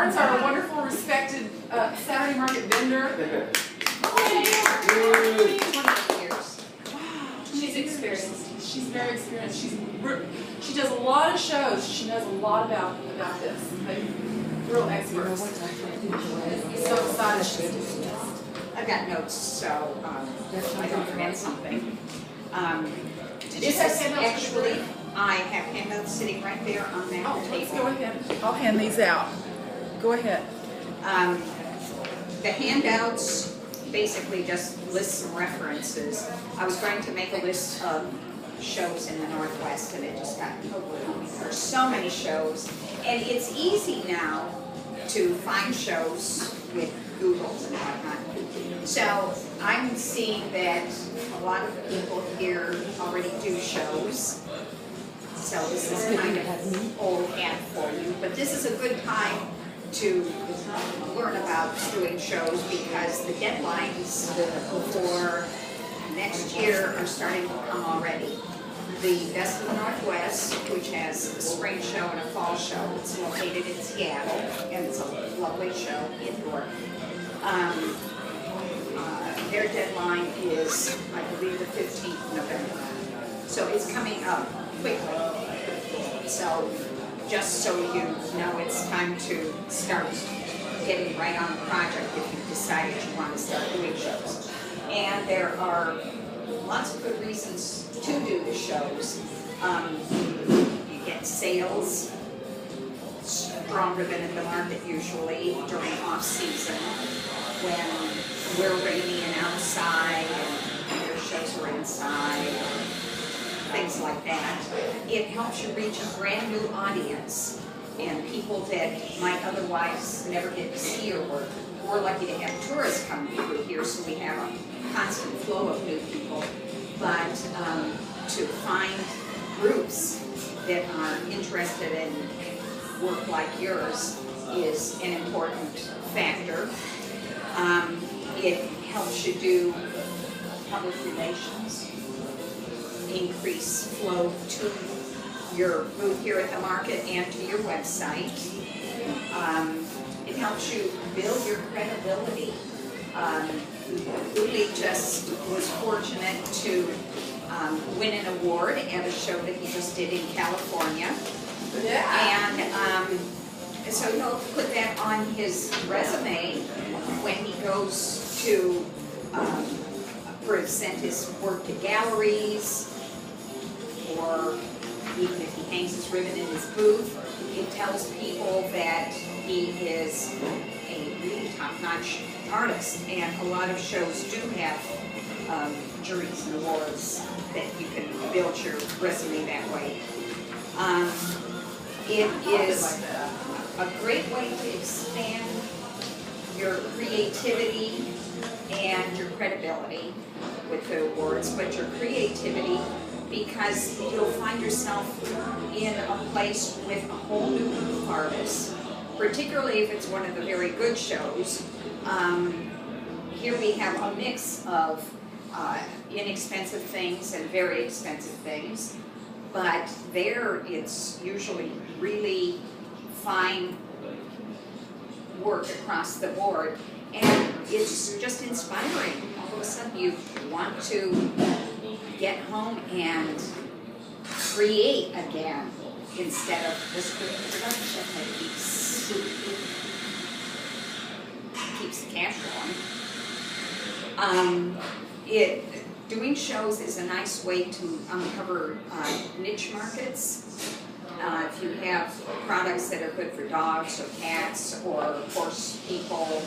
Aurin's our wonderful, respected Saturday market vendor. She's experienced. She's very experienced. She does a lot of shows. She knows a lot about this. Like, real expert. So excited she's doing this. I've got notes, so I don't forget something. This is actually, I have handouts sitting right there on that Let's table. go ahead. I'll hand these out. Go ahead. The handouts basically just list some references. I was trying to make a list of shows in the Northwest and it just got overwhelming. There's so many shows, and it's easy now to find shows with Google and whatnot. So I'm seeing that a lot of people here already do shows. So this is kind of old hat for you, but this is a good time to learn about doing shows because the deadlines for next year are starting to come already. The Best of the Northwest, which has a spring show and a fall show, it's located in Seattle, and it's a lovely show indoor. Their deadline is, I believe, the 15th of November. So it's coming up quickly. So just so you know, it's time to start getting right on the project if you've decided you want to start doing shows. And there are lots of good reasons to do the shows. You get sales stronger than at the market usually during off-season when we're rainy and outside and your shows are inside, things like that. It helps you reach a brand new audience and people that might otherwise never get to see your work. We're lucky to have tourists come through here, so we have a constant flow of new people. But to find groups that are interested in work like yours is an important factor. It helps you do public relations, increase flow to your booth here at the market and to your website. It helps you build your credibility. Uli just was fortunate to win an award at a show that he just did in California. Yeah. And so he'll put that on his resume when he goes to present his work to galleries, or even if he hangs his ribbon in his booth. It tells people that he is a really top-notch artist, and a lot of shows do have juries and awards that you can build your resume that way. It is a great way to expand your creativity and your credibility with the awards, but your creativity, because you'll find yourself in a place with a whole new group of artists, particularly if it's one of the very good shows. Here we have a mix of inexpensive things and very expensive things, but there it's usually really fine work across the board, and it's just inspiring. All of a sudden you want to get home and create again instead of this production that keeps the cash going. Doing shows is a nice way to uncover niche markets. If you have products that are good for dogs or cats or horse people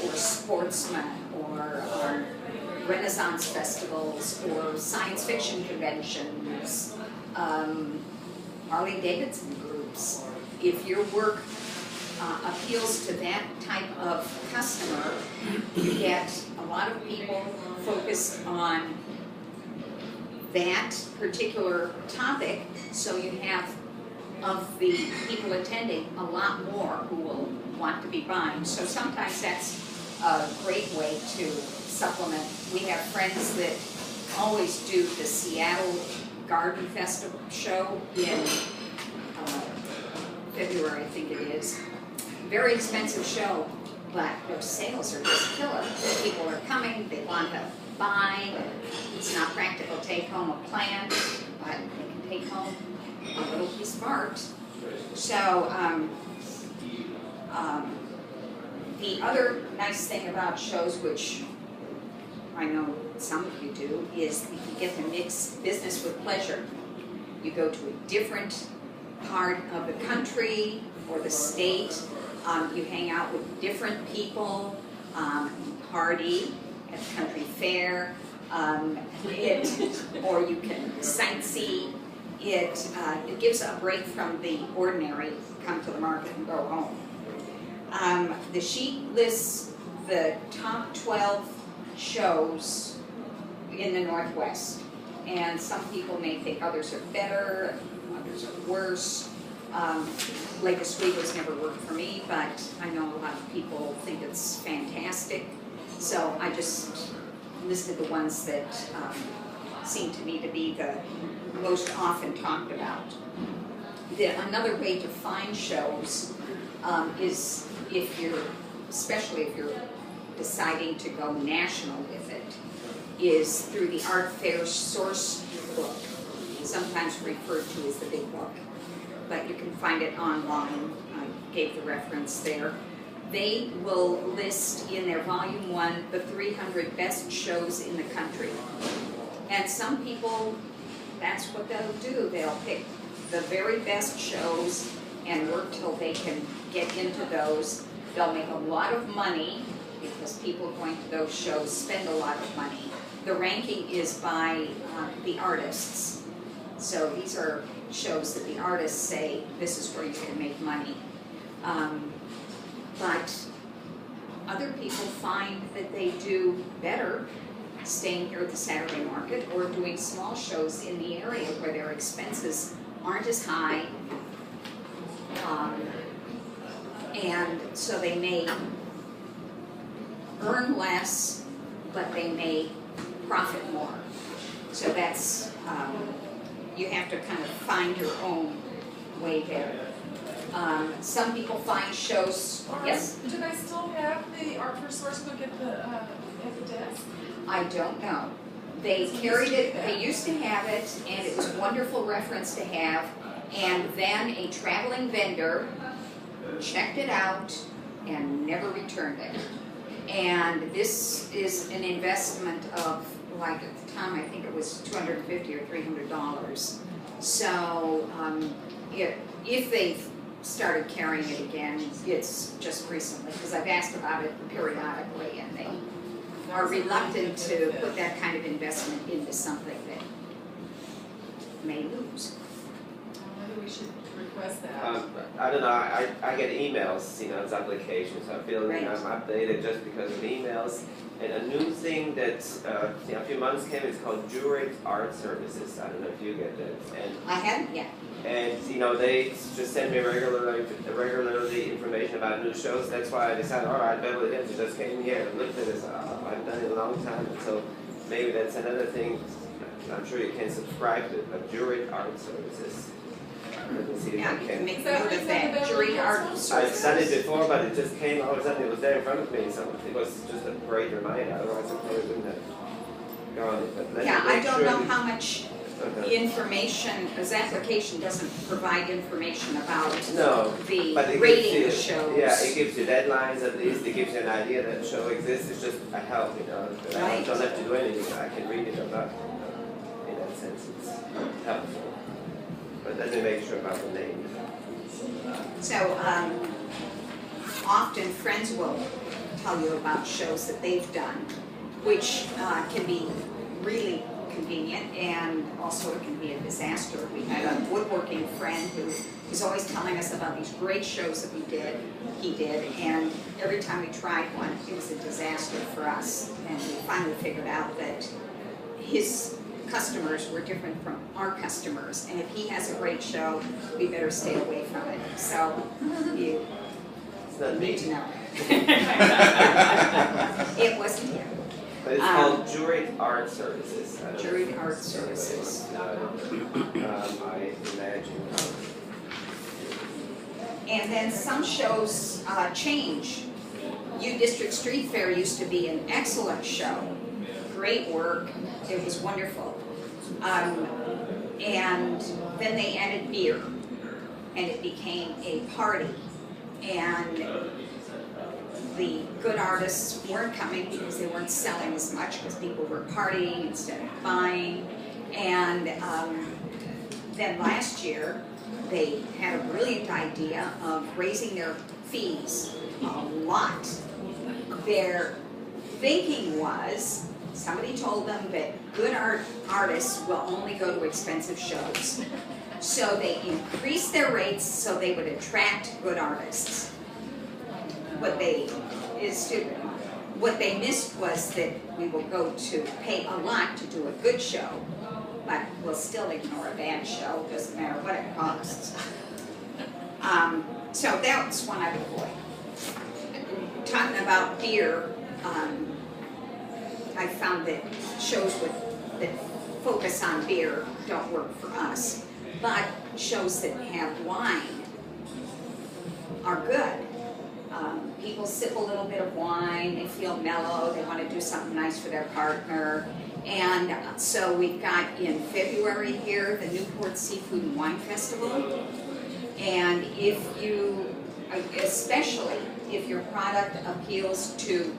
or sportsmen or Renaissance festivals or science fiction conventions, Harley Davidson groups, if your work appeals to that type of customer, you get a lot of people focused on that particular topic, so you have, of the people attending, a lot more who will want to be buying. So sometimes that's a great way to supplement. We have friends that always do the Seattle Garden Festival show in February, I think it is. very expensive show, but their sales are just killer. People are coming, they want to buy. It's not practical take home a plant, but they can take home a little piece of art. So the other nice thing about shows, which I know some of you do, is you get to mix business with pleasure. You go to a different part of the country or the state. You hang out with different people, party at the country fair, or you can sightsee. It gives a break from the ordinary, come to the market and go home. The sheet lists the top 12 shows in the Northwest, and some people may think others are better, others are worse. Lake Oswego's never worked for me, but I know a lot of people think it's fantastic. So I just listed the ones that seem to me to be the most often talked about. Another way to find shows is especially if you're deciding to go national with it, is through the art fair source book, sometimes referred to as the big book. But you can find it online. I gave the reference there. They will list in their volume 1 the 300 best shows in the country. And some people, that's what they'll do. They'll pick the very best shows and work till they can get into those. They'll make a lot of money because people going to those shows spend a lot of money. The ranking is by the artists. So these are shows that the artists say, this is where you can make money. But other people find that they do better staying here at the Saturday market or doing small shows in the area where their expenses aren't as high. And so they may earn less, but they may profit more. So that's, you have to kind of find your own way there. Some people find shows, yes? Do they still have the Art for Source book at the desk? I don't know. They carried it, they used to have it, and it was a wonderful reference to have, and then a traveling vendor checked it out and never returned it. And this is an investment of, like at the time, I think it was $250 or $300. So if they've started carrying it again, it's just recently, because I've asked about it periodically, and they are reluctant to put that kind of investment into something that may lose. Maybe we should request that. I don't know, I get emails, as applications. I feel Right. I'm updated just because of emails. And a new thing that a few months came is called Jurate Art Services. I don't know if you get that. And I haven't yet. And they just send me regularly information about new shows. That's why I decided, all right, Beverly Hills just came here and looked at this. I've done it a long time, and so maybe that's another thing. I'm sure you can subscribe to Jurate Art Services. Let me see if Yeah, I you can can. make note of that. Jury art I've services. done it before, but it just came all of a sudden. It was there in front of me, so it was just a great reminder. Otherwise, I probably wouldn't have gone it. But let Yeah, me I make don't sure know that- how much information, this application doesn't provide information about No, the but it rating gives of you, shows. yeah, it gives you deadlines at least. It gives you an idea that a show exists. It's just a help, But I Right. don't have to do anything. I can read it or not. In that sense, it's helpful. But let me make sure about the name. So often friends will tell you about shows that they've done, which can be really convenient and also it can be a disaster. We had a woodworking friend who was always telling us about these great shows that he did, and every time we tried one, it was a disaster for us. And we finally figured out that his customers were different from our customers, and if he has a great show, we better stay away from it. So you It's not need me. to know. It wasn't him. But it's called Jurate Art Services. I don't know Jurate if Art it's- Services. I imagine. And then some shows change. U District Street Fair used to be an excellent show. Great work. It was wonderful. And then they added beer, and it became a party. And the good artists weren't coming because they weren't selling as much because people were partying instead of buying. And then last year, they had a brilliant idea of raising their fees a lot. Their thinking was, somebody told them that good artists will only go to expensive shows. So they increased their rates so they would attract good artists. What they missed was that we will go to pay a lot to do a good show, but we'll still ignore a bad show, doesn't matter what it costs. So that's one I would avoid. Talking about beer, I found that shows that focus on beer don't work for us, but shows that have wine are good. People sip a little bit of wine, they feel mellow, they want to do something nice for their partner. And so we've got in February here the Newport Seafood and Wine Festival. And if you, especially if your product appeals to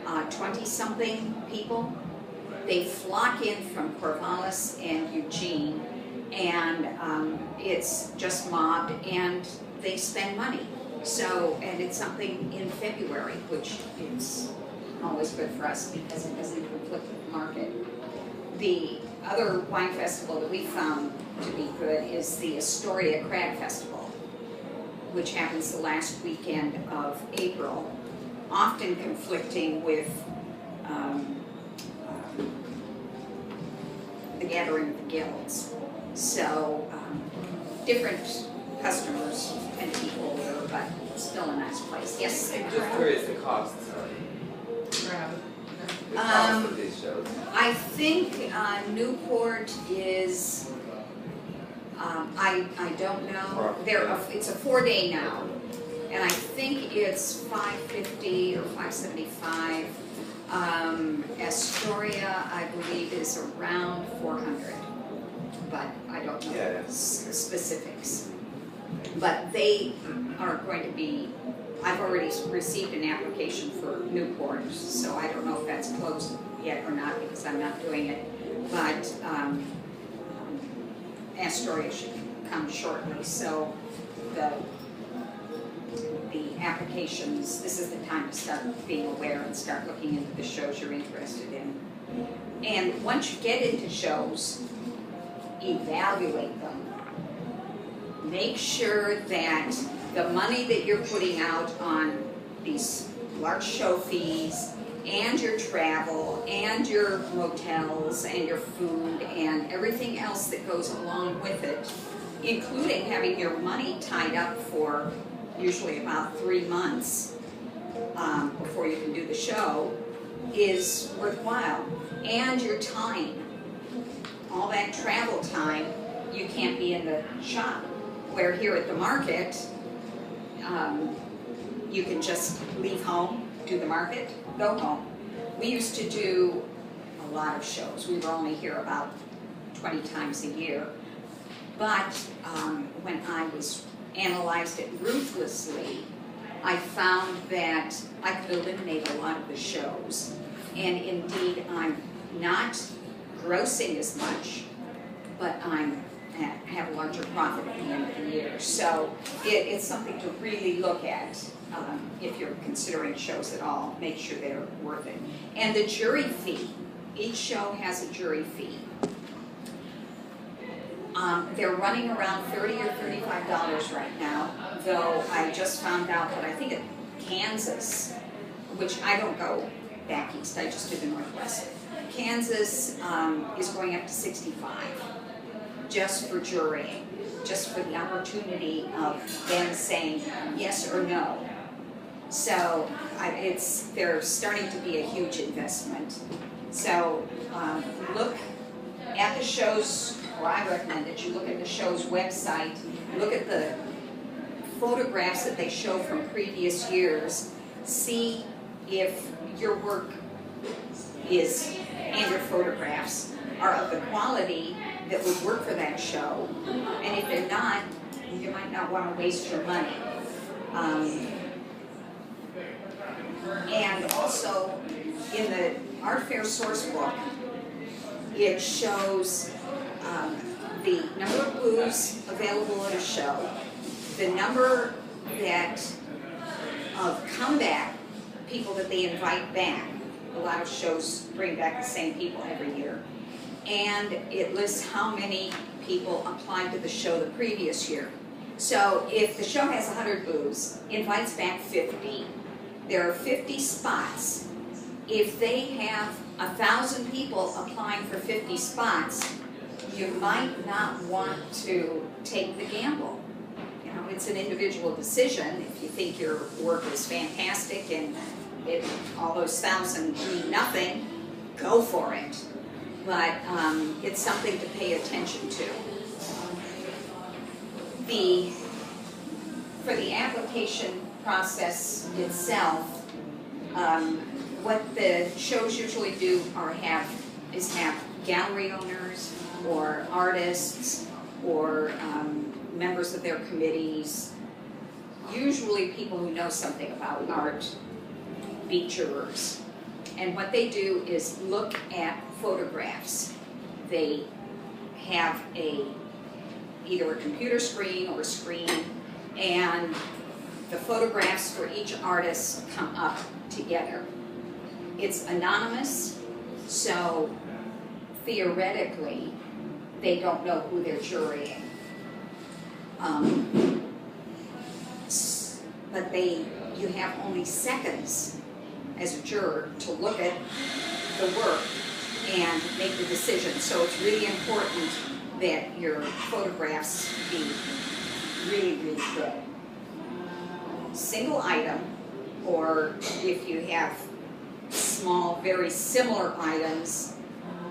20-something people, they flock in from Corvallis and Eugene, and it's just mobbed, and they spend money. So, and it's something in February, which is always good for us because it doesn't conflict with the market. The other wine festival that we found to be good is the Astoria Crab Festival, which happens the last weekend of April, often conflicting with the Gathering of the Guilds. So different customers tend to be older, but still a nice place. Yes? I'm just curious the costs. The cost of these shows. I think Newport is, I don't know. It's a 4-day now, and I think it's $550 or $575. Astoria, I believe, is around $400, but I don't know specifics. But they are going to be, I've already received an application for Newport, so I don't know if that's closed yet or not because I'm not doing it. But Astoria should come shortly, so the applications, this is the time to start being aware and start looking into the shows you're interested in. And once you get into shows, evaluate them. Make sure that the money that you're putting out on these large show fees and your travel and your motels and your food and everything else that goes along with it, including having your money tied up for usually about 3 months before you can do the show, is worthwhile. And your time, all that travel time, you can't be in the shop. Where here at the market, you can just leave home, do the market, go home. We used to do a lot of shows. We were only here about 20 times a year. But when I analyzed it ruthlessly, I found that I could eliminate a lot of the shows. And indeed, I'm not grossing as much, but have a larger profit at the end of the year. So it's something to really look at if you're considering shows at all. Make sure they're worth it. And the jury fee. Each show has a jury fee. They're running around $30 or $35 right now, though I just found out that I think in Kansas, which I don't go back east, I just do the Northwest. Kansas is going up to $65 just for jurying, just for the opportunity of them saying yes or no. So they're starting to be a huge investment. So look at the shows, or I recommend that you look at the show's website, look at the photographs that they show from previous years, see if your work is, and your photographs are of the quality that would work for that show. And if they're not, you might not want to waste your money. And also, in the Art Fair source book, it shows the number of booths available at a show, the number of comeback people that they invite back. A lot of shows bring back the same people every year. And it lists how many people applied to the show the previous year. So if the show has 100 booths, invites back 50. There are 50 spots. If they have 1,000 people applying for 50 spots, you might not want to take the gamble. You know, it's an individual decision. If you think your work is fantastic and all those 1,000 mean nothing, go for it. But it's something to pay attention to. For the application process itself, what the shows usually do is have gallery owners or artists or members of their committees, usually people who know something about art, be jurors. And what they do is look at photographs. They have either a computer screen or a screen, and the photographs for each artist come up together. It's anonymous, so theoretically, they don't know who they're jurying. But you have only seconds as a juror to look at the work and make the decision. So it's really important that your photographs be really, really good. Single item, or if you have small, very similar items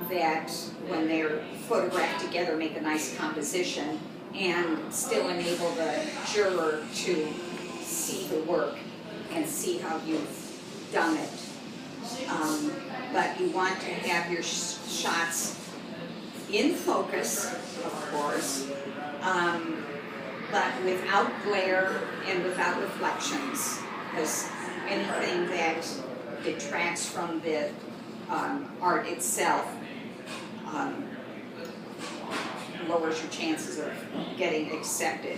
that when they're photographed together make a nice composition and still enable the juror to see the work and see how you've done it. But you want to have your shots in focus, of course, but without glare and without reflections, because anything that detracts from the art itself lowers your chances of getting accepted.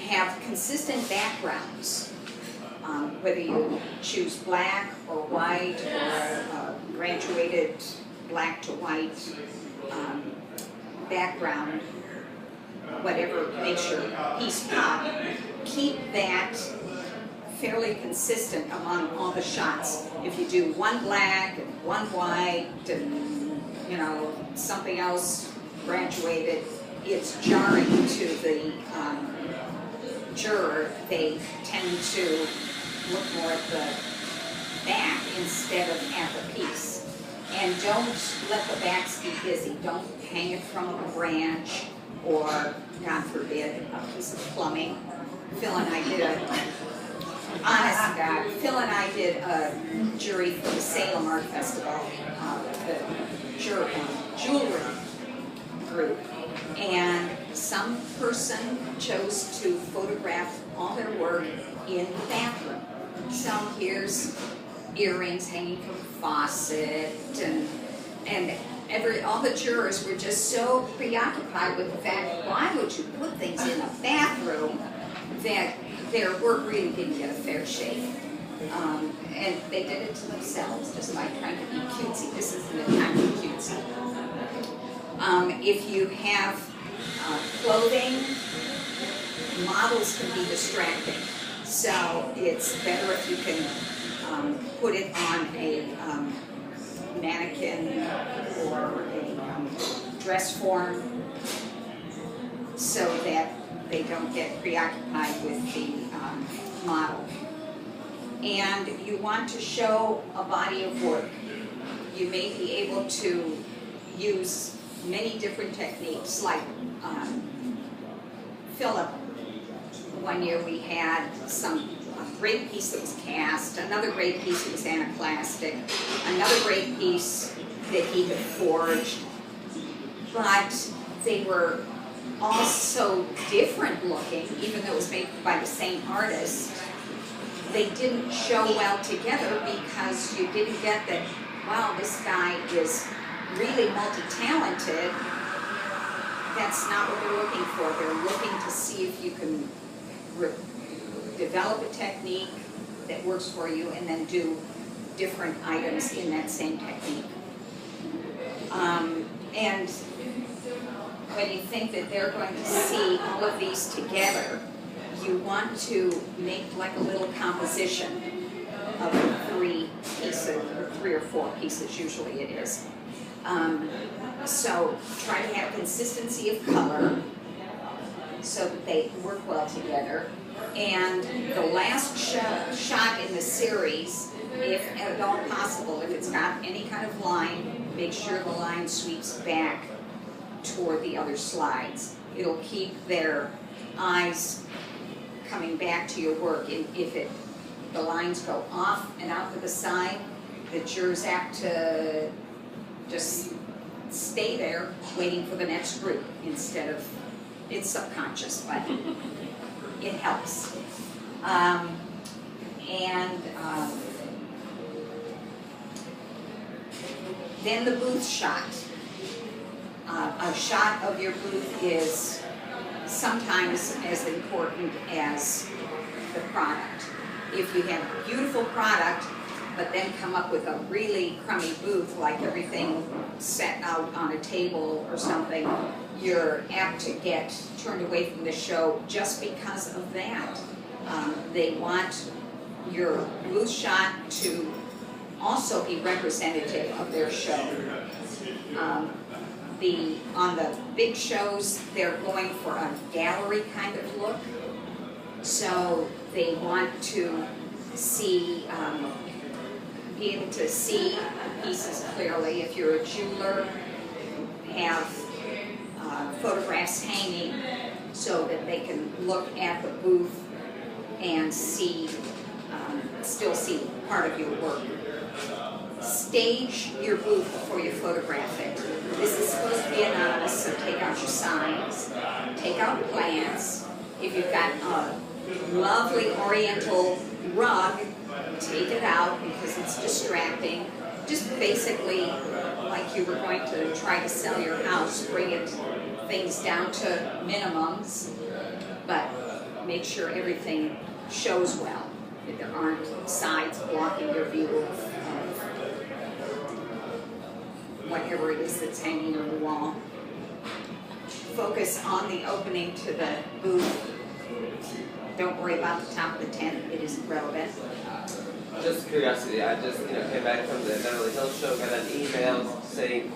Have consistent backgrounds, whether you choose black or white or graduated black to white background, whatever makes your piece pop, keep that fairly consistent among all the shots. If you do one black and one white and something else graduated, it's jarring to the juror. They tend to look more at the back instead of at the piece. And don't let the backs be busy. Don't hang it from a branch or, God forbid, a piece of plumbing. Phil and I did a jury for the Salem Art Festival, the jewelry group, and some person chose to photograph all their work in the bathroom. So here's earrings hanging from the faucet, and all the jurors were just so preoccupied with the fact, why would you put things in a bathroom, that their work really didn't get a fair shake. And they did it to themselves, just by trying to be cutesy. This isn't a time to be cutesy. If you have clothing, models can be distracting. So it's better if you can put it on a mannequin or a dress form so that they don't get preoccupied with the model. And you want to show a body of work. You may be able to use many different techniques, like Philip one year we had a great piece that was cast, another great piece that was anaplastic, another great piece that he had forged, but they were all so different looking, even though it was made by the same artist. They didn't show well together because you didn't get that, wow, this guy is really multi-talented. That's not what they're looking for. They're looking to see if you can develop a technique that works for you and then do different items in that same technique. And when you think that they're going to see all of these together, you want to make like a little composition of 3 pieces, or 3 or 4 pieces, usually it is. So try to have consistency of color so that they work well together. And the last shot in the series, if at all possible, if it's got any kind of line, make sure the line sweeps back toward the other slides. It'll keep their eyes coming back to your work. And if the lines go off and out to the side, that you're apt to just stay there waiting for the next group instead of, it's subconscious, but it helps. Then the booth shot. A shot of your booth is sometimes as important as the product. If you have a beautiful product, but then come up with a really crummy booth, like everything set out on a table or something, you're apt to get turned away from the show just because of that. They want your booth shot to also be representative of their show. On the big shows, they're going for a gallery kind of look. So they want to see, be able to see pieces clearly. If you're a jeweler, have photographs hanging so that they can look at the booth and see, still see part of your work. Stage your booth before you photograph it. This is supposed to be anonymous, so take out your signs, take out plants. If you've got a lovely oriental rug, take it out because it's distracting. Just basically, like you were going to try to sell your house, bring things down to minimums, but make sure everything shows well, that there aren't sides blocking your view of whatever it is that's hanging on the wall. Focus on the opening to the booth. Don't worry about the top of the tent, it isn't relevant. Just curiosity, I just came back from the Beverly Hills show, got an email saying,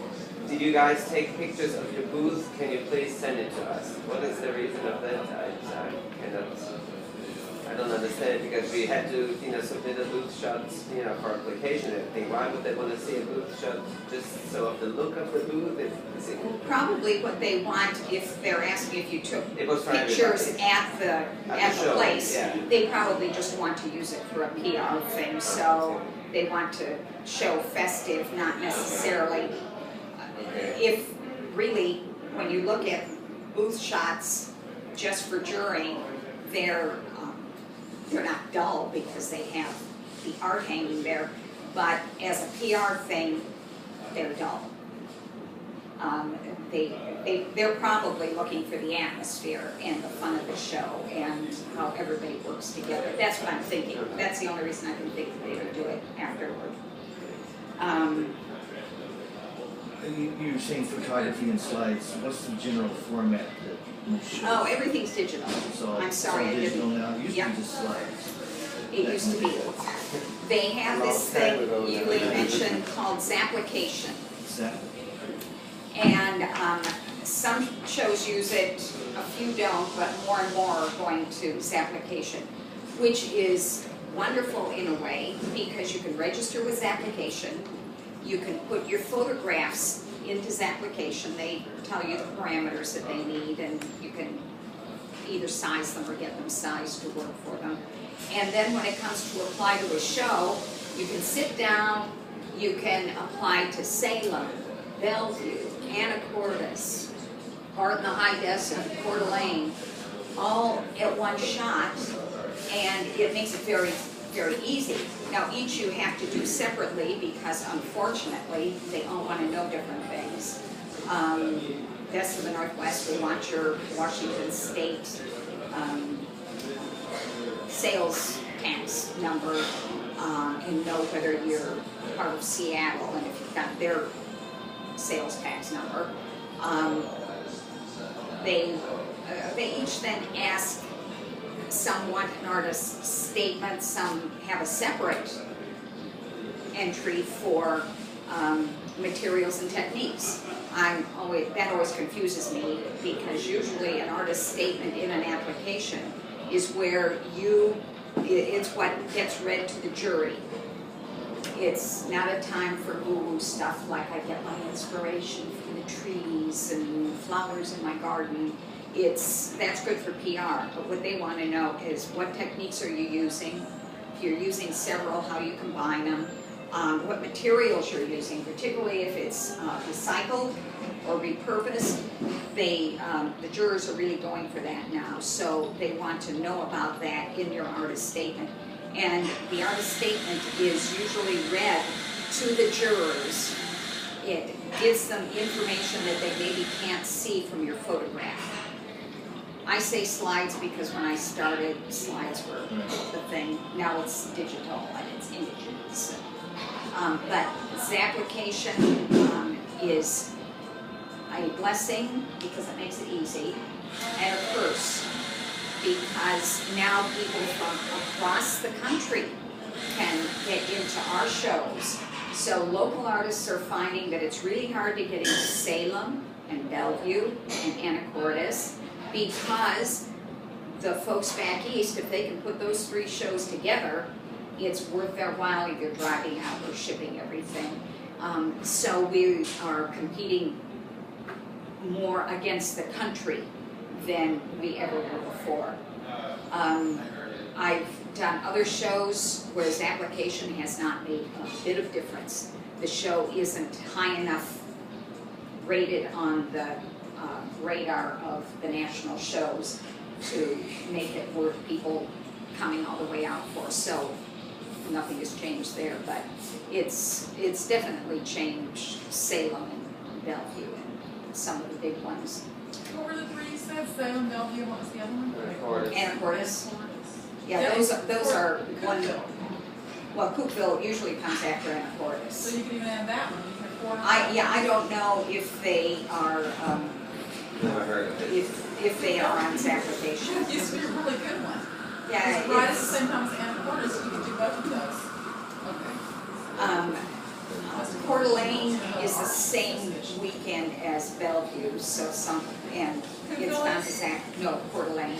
did you guys take pictures of your booth? Can you please send it to us? What is the reason of that? I don't understand, because we had to submit a booth shot for application and everything. Why would they want to see a booth shot just so of the look of the booth? Probably what they want, if they're asking if you took pictures at the show, place, yeah. They probably just want to use it for a PR thing. So they want to show festive, not necessarily. If really, when you look at booth shots just for jury, they're not dull because they have the art hanging there, but as a PR thing, they're dull. They're probably looking for the atmosphere and the fun of the show and how everybody works together. That's what I'm thinking. That's the only reason I can think that they would do it afterward. You were saying photography and slides. What's the general format that most shows? Oh, everything's digital. I'm sorry, I didn't. Digital now. It used Yep. to be just slides. It used to be. They have this thing you mentioned called Zapplication. Exactly. And some shows use it, a few don't, but more and more are going to Zapplication, which is wonderful in a way because you can register with Zapplication. You can put your photographs into Zapplication. They tell you the parameters that they need, and you can either size them or get them sized to work for them. And then when it comes to apply to a show, you can sit down, you can apply to Salem, Bellevue, Anacortes, Barton the High Desert, Coeur d'Alene, all at one shot, and it makes it very, very easy. Now each you have to do separately because unfortunately they all want to know different things. Best of the Northwest, they want your Washington State sales tax number and know whether you're part of Seattle and if you've got their sales tax number. They each then ask some want an artist's statement, some have a separate entry for materials and techniques. That always confuses me because usually an artist's statement in an application is where it's what gets read to the jury. It's not a time for ooh stuff like I get my inspiration from the trees and flowers in my garden. That's good for PR, but what they want to know is what techniques are you using, if you're using several, how you combine them, what materials you're using, particularly if it's recycled or repurposed. The jurors are really going for that now, so they want to know about that in your artist statement. And the artist statement is usually read to the jurors. It gives them information that they maybe can't see from your photograph. I say slides because when I started, slides were the thing. Now it's digital and it's images. But this application is a blessing because it makes it easy, and a curse because now people from across the country can get into our shows. So local artists are finding that it's really hard to get into Salem and Bellevue and Anacortes because the folks back east, if they can put those three shows together, it's worth their while if you're driving out or shipping everything. So we are competing more against the country than we ever were before. I've done other shows where this application has not made a bit of difference. The show isn't high enough rated on the radar of the national shows to make it worth people coming all the way out for. So nothing has changed there, but it's definitely changed Salem and Bellevue and some of the big ones. What were the three you said? Salem, Bellevue, and what was the other one? Anacortes. Yeah, those are one. Well, Cookeville usually comes after Anacortes. So you can even add that one. You can afford I don't know if they are. Never heard of it. If they are on this application. It used to be a really good one. Yeah, It's right at the same time as Anacortes, you can do both of those. Okay. Coeur d'Alene is the same weekend as Bellevue, so and it's not exact. No, Coeur d'Alene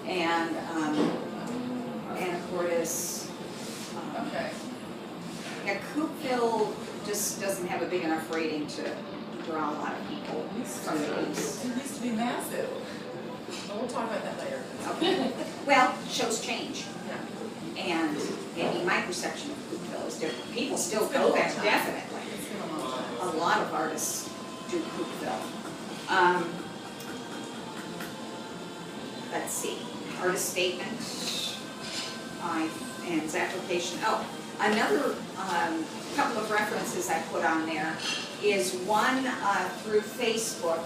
and Anacortes. Okay. Yeah, Cookeville just doesn't have a big enough rating to draw a lot of people from the east. It used to be massive. But we'll talk about that later. Okay. Well, shows change, Yeah. and maybe my perception of Cookeville is different. People still It's been a go long there, time. definitely. It's been a long time. A lot of artists do Cookeville. Let's see, artist statement, and its application. Oh, another couple of references I put on there is one through Facebook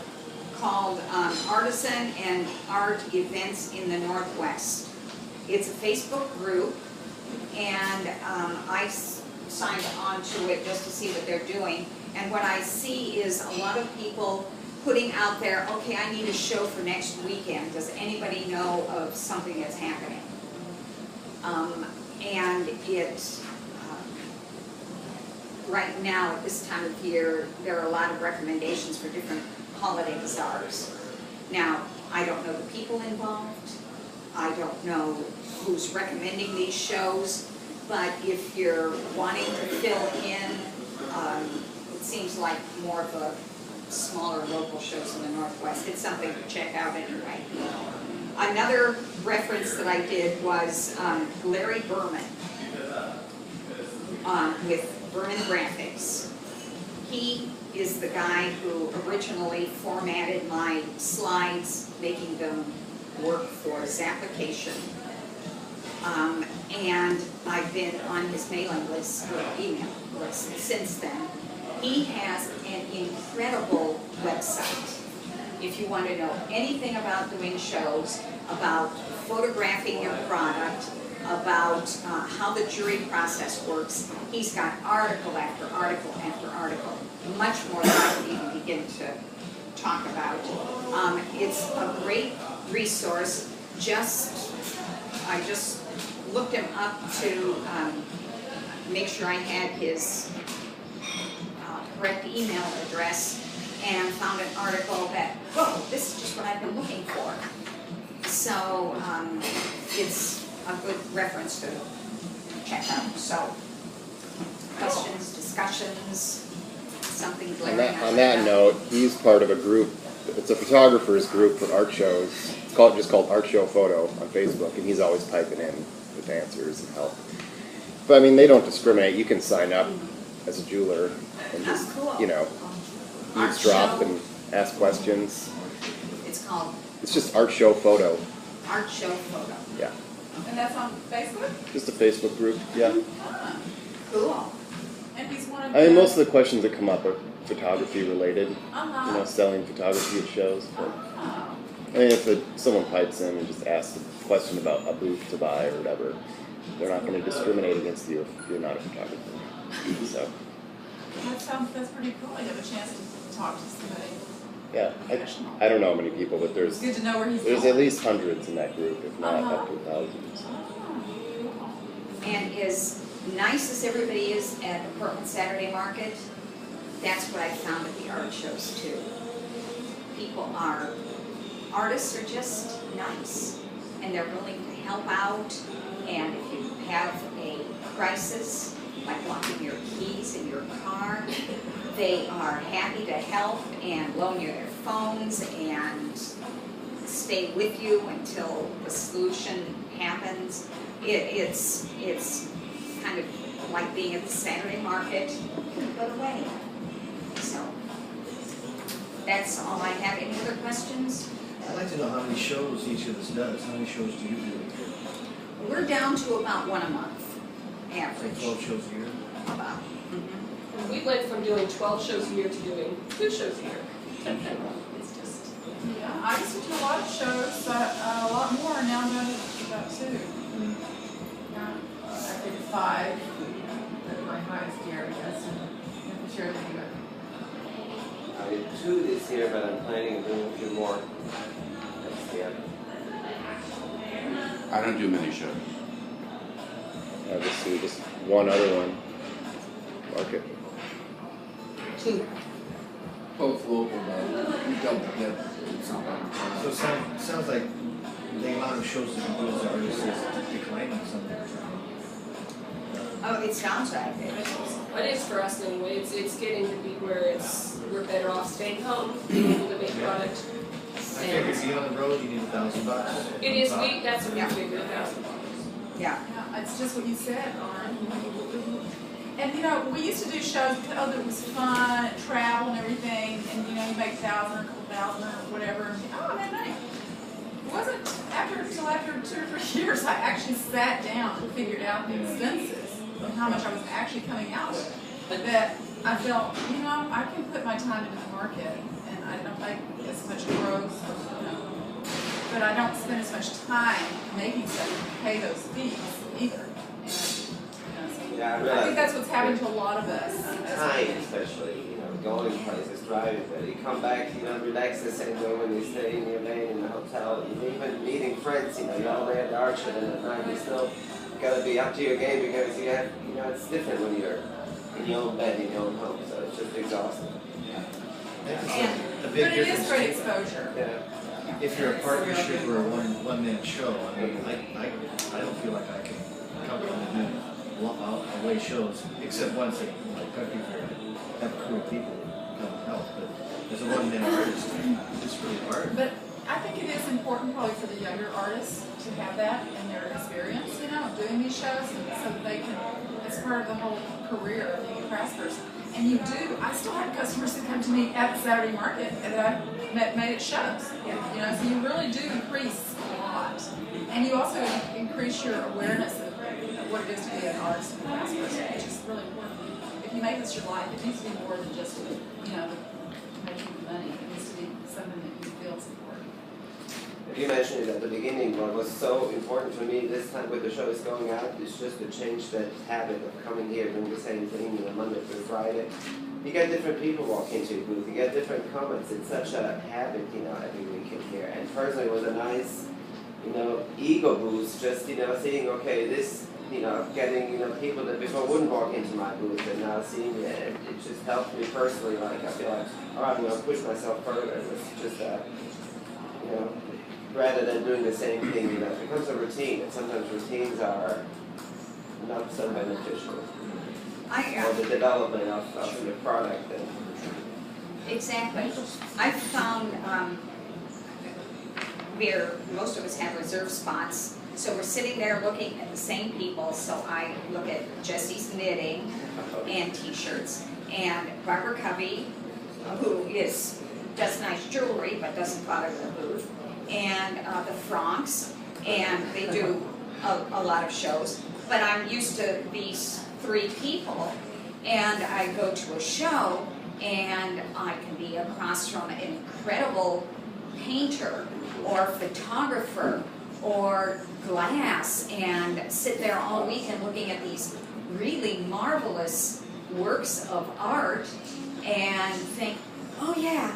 called Artisan and Art Events in the Northwest. It's a Facebook group, and I signed on to it just to see what they're doing. And what I see is a lot of people putting out there, okay, I need a show for next weekend. Does anybody know of something that's happening? And right now at this time of year, there are a lot of recommendations for different holiday bazaars. Now, I don't know the people involved. I don't know who's recommending these shows, but if you're wanting to fill in, it seems like more of a smaller local shows in the Northwest. It's something to check out anyway. Another reference that I did was Larry Berman with Berman Graphics. He is the guy who originally formatted my slides, making them work for Zapplication. And I've been on his mailing list, or email list, since then. He has an incredible website. If you want to know anything about doing shows, about photographing your product, about how the jury process works, he's got article after article after article, much more than I can even begin to talk about. It's a great resource. I just looked him up to make sure I had his correct email address, and found an article that, whoa, this is just what I've been looking for. So it's a good reference to check out. So questions, discussions, something glaring On that note, he's part of a group. It's a photographers group for art shows. It's just called Art Show Photo on Facebook, and he's always piping in with answers and help. But I mean, they don't discriminate. You can sign up as a jeweler and just, cool. you know, Art eavesdrop Show. and ask questions. It's called It's just Art Show Photo. Art Show Photo. Yeah. And that's on Facebook? Just a Facebook group. Yeah. Ah, Cool. and he's one of I mean, the- most of the questions that come up are photography related. You Uh-huh. know, selling photography at shows. But Oh. I mean, if someone pipes in and just asks a question about a booth to buy or whatever, they're not going to discriminate against you if you're not a photographer. So, That's pretty cool. You have a chance to talk to somebody. yeah, I don't know how many people, but It's good to know where he's there's going. at least hundreds in that group, if not Uh-huh. up to thousands. Oh, And as nice as everybody is at the Portland Saturday Market, that's what I found at the art shows too. Artists are just nice, and they're willing to help out, and if you have a crisis, like locking your keys in your car, they are happy to help and loan you their phones and stay with you until the solution happens. It's kind of like being at the Saturday market, but away. So that's all I have. Any other questions? I'd like to know how many shows each of us does. How many shows do you do? We're down to about one a month, Like average. 12 shows a year? About. We went from doing 12 shows a year to doing 2 shows a year. It's just, yeah, I used to do a lot of shows, a lot more. Now I'm doing about 2. Yeah, I did 5 at my highest year, I guess, and I'm sure they do it. I did 2 this year, but I'm planning on doing a few more next year. I don't do many shows. Obviously, just one other one. Market. 2. Both local, but we don't get sometimes. So it sounds like the amount of shows that you do as an artist is declining somewhere. Oh, it sounds like it. it is for us anyway. It's getting to be where we're better off staying home, being able to make product. I figure if you get on the road, you need $1,000. It is, that's what we figure, $1,000. Yeah. Yeah, it's just what you said, Aurin. And you know, we used to do shows, oh, that was fun, travel and everything, and you know, you make $1,000 or a couple thousand or whatever, and oh, I made money. It wasn't until after 2 or 3 years I actually sat down and figured out the expenses and how much I was actually coming out with. But that I felt, you know, I can put my time into the market, and I don't make as much growth, you know, but I don't spend as much time making stuff to pay those fees either. And, Yeah, I I realize. think that's what's happened to a lot of us. Time, especially, you know, going places, driving, but you come back, you know, relax the same way when you stay in your lane in the hotel. You even meeting friends, you know, you're all day at the art show, and at night you still gotta be up to your game because you have, you know, it's different when you're in your own bed, in your own home, so it's just exhausting. A But big it is difference. great exposure. Yeah. If you're a partnership or a one-man show, I mean, I don't feel like I can comfortably do away shows, except ones that, like Country Fair, have crew of people don't help, but as a one-man artist, it's really hard. But I think it is important probably for the younger artists to have that in their experience, you know, doing these shows, and so that they can, it's part of the whole career of being a craftsperson. And you do, I still have customers who come to me at the Saturday market that I made at shows. You know, so you really do increase a lot. And you also increase your awareness of what it is to be an artist and a craftsperson, which is really important. If you make this your life, it needs to be more than just, you know, making money. It needs to be something that you feel is important. You mentioned it at the beginning, what was so important for me this time with the shows going out is just to change that habit of coming here doing the same thing, you know, Monday through Friday. You get different people walk into your booth, you get different comments. It's such a habit, you know, every week in here. And personally, it was a nice, you know, ego boost, just, you know, seeing, okay, this, you know, getting, you know, people that before wouldn't walk into my booth and now seeing it, and it just helped me personally. Like, I feel like, all right, I'm going to push myself further. It's just, you know, rather than doing the same thing, you know, it becomes a routine, and sometimes routines are not so beneficial. Or the development of your product. And Exactly. I've found where most of us have reserved spots, so we're sitting there looking at the same people, so I look at Jesse's knitting and t-shirts, and Barbara Covey, who does nice jewelry but doesn't bother the booth, and the Franks, and they do a lot of shows, but I'm used to these three people, and I go to a show and I can be across from an incredible painter or photographer or glass and sit there all weekend looking at these really marvelous works of art and think, oh yeah,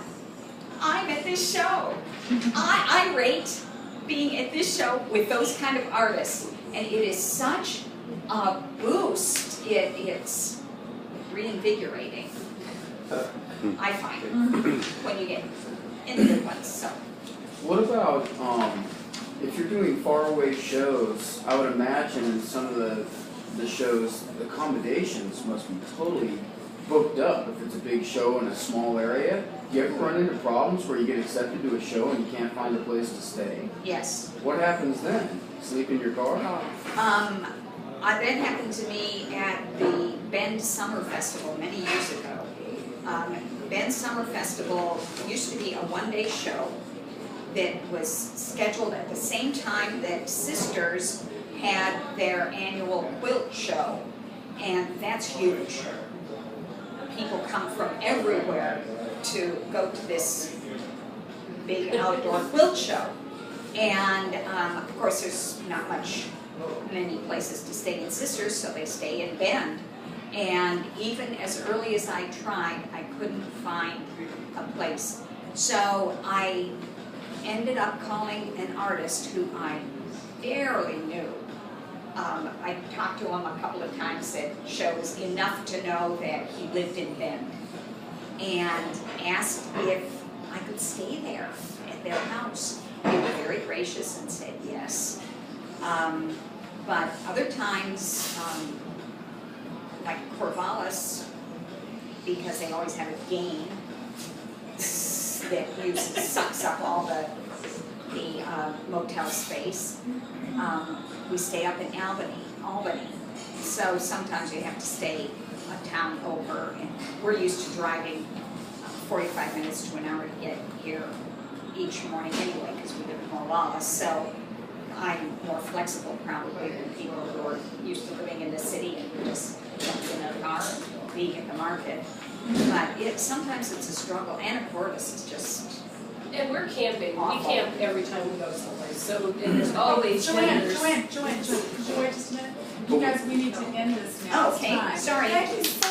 I'm at this show. I rate being at this show with those kind of artists, and it is such a boost. It's reinvigorating, I find, when you get in the good ones. So, What about if you're doing faraway shows? I would imagine some of the shows, the accommodations must be totally booked up if it's a big show in a small area. Do you ever run into problems where you get accepted to a show and you can't find a place to stay? yes. What happens then? Sleep in your car? That happened to me at the Bend Summer Festival many years ago. Bend Summer Festival used to be a one-day show that was scheduled at the same time that Sisters had their annual quilt show, and that's huge. People come from everywhere to go to this big outdoor quilt show. And of course there's not many places to stay in Sisters, so they stay in Bend. And even as early as I tried, I couldn't find a place. So I ended up calling an artist who I barely knew. I talked to him a couple of times at shows, enough to know that he lived in Bend, and asked if I could stay there at their house. They were very gracious and said yes. But other times, like Corvallis, because they always have a game that sucks up all the motel space. We stay up in Albany. So sometimes you have to stay a town over, and we're used to driving 45 minutes to an hour to get here each morning anyway, because we live in Corvallis. So I'm more flexible probably than people who are used to living in the city and just jumping in their car and being at the market. But sometimes it's a struggle, and of course it's just. And we're camping. Awful. We camp every time we go someplace. So there's always Joanne, vendors. could you wait just a minute? You guys, we need to end this now. Okay, It's time. sorry. Thank you so